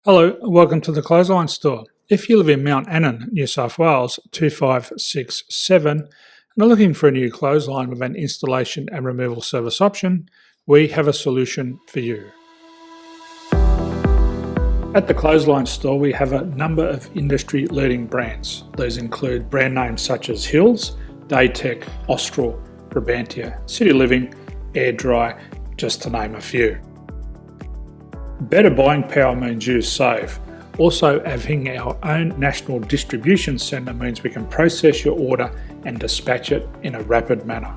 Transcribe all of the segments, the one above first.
Hello, welcome to the Clothesline Store. If you live in Mount Annan, New South Wales 25567 and are looking for a new clothesline with an installation and removal service option, we have a solution for you. At the Clothesline Store, we have a number of industry-leading brands. These include brand names such as Hills, Daytech, Austral, Brabantia, City Living, Air Dry, just to name a few. Better buying power means you save. Also, having our own national distribution centre means we can process your order and dispatch it in a rapid manner.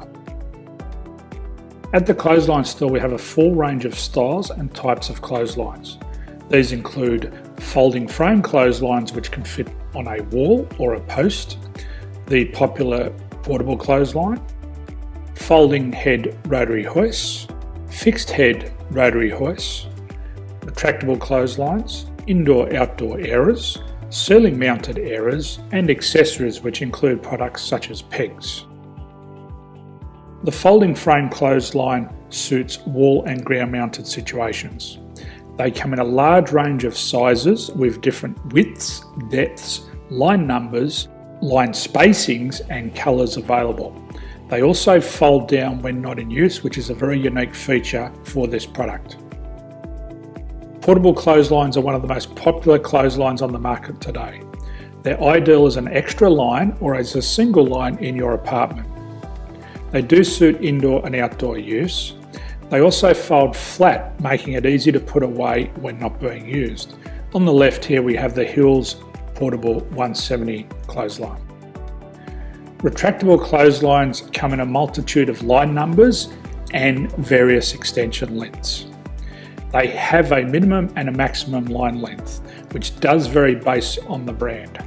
At the Clothesline Store, we have a full range of styles and types of clotheslines. These include folding frame clotheslines which can fit on a wall or a post, the popular portable clothesline, folding head rotary hoists, fixed head rotary hoists, retractable clotheslines, indoor-outdoor airers, ceiling mounted airers, and accessories which include products such as pegs. The folding frame clothesline suits wall and ground mounted situations. They come in a large range of sizes with different widths, depths, line numbers, line spacings and colours available. They also fold down when not in use, which is a very unique feature for this product. Portable clotheslines are one of the most popular clotheslines on the market today. They're ideal as an extra line or as a single line in your apartment. They do suit indoor and outdoor use. They also fold flat, making it easy to put away when not being used. On the left here we have the Hills Portable 170 clothesline. Retractable clotheslines come in a multitude of line numbers and various extension lengths. They have a minimum and a maximum line length, which does vary based on the brand.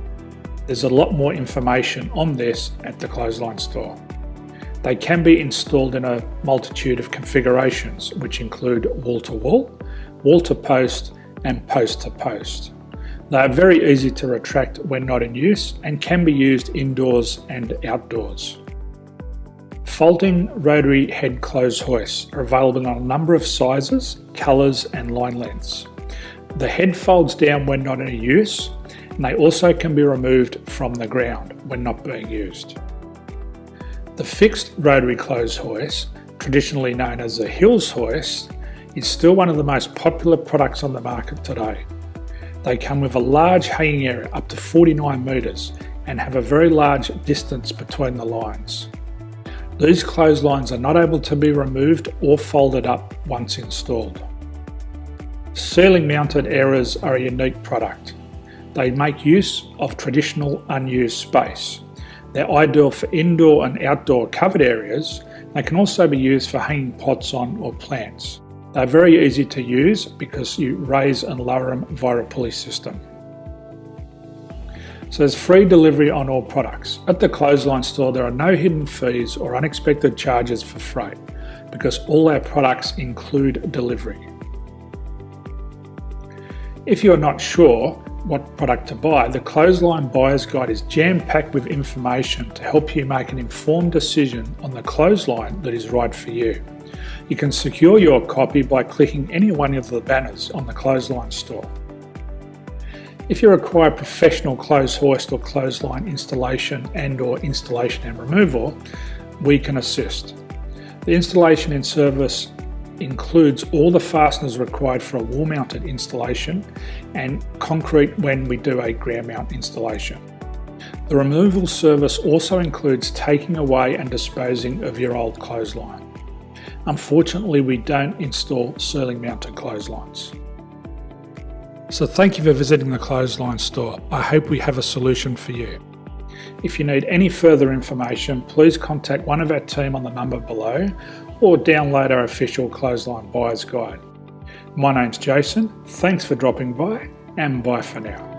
There's a lot more information on this at the Clothesline Store. They can be installed in a multitude of configurations, which include wall-to-wall, wall-to-post, and post-to-post. They are very easy to retract when not in use and can be used indoors and outdoors. Folding rotary head clothes hoists are available in a number of sizes, colours and line lengths. The head folds down when not in use, and they also can be removed from the ground when not being used. The fixed rotary clothes hoist, traditionally known as the Hills hoist, is still one of the most popular products on the market today. They come with a large hanging area up to 49 metres and have a very large distance between the lines. These clotheslines are not able to be removed or folded up once installed. Ceiling mounted airers are a unique product. They make use of traditional unused space. They're ideal for indoor and outdoor covered areas. They can also be used for hanging pots on or plants. They're very easy to use because you raise and lower them via a pulley system. So there's free delivery on all products. At the Clothesline Store, there are no hidden fees or unexpected charges for freight because all our products include delivery. If you're not sure what product to buy, the Clothesline Buyer's Guide is jam-packed with information to help you make an informed decision on the clothesline that is right for you. You can secure your copy by clicking any one of the banners on the Clothesline Store. If you require professional clothes hoist or clothesline installation and/or installation and removal, we can assist. The installation and service includes all the fasteners required for a wall-mounted installation and concrete when we do a ground mount installation. The removal service also includes taking away and disposing of your old clothesline. Unfortunately, we don't install ceiling mounted clotheslines. So thank you for visiting the Clothesline Store. I hope we have a solution for you. If you need any further information, please contact one of our team on the number below or download our official Clothesline Buyer's Guide. My name's Jason, thanks for dropping by and bye for now.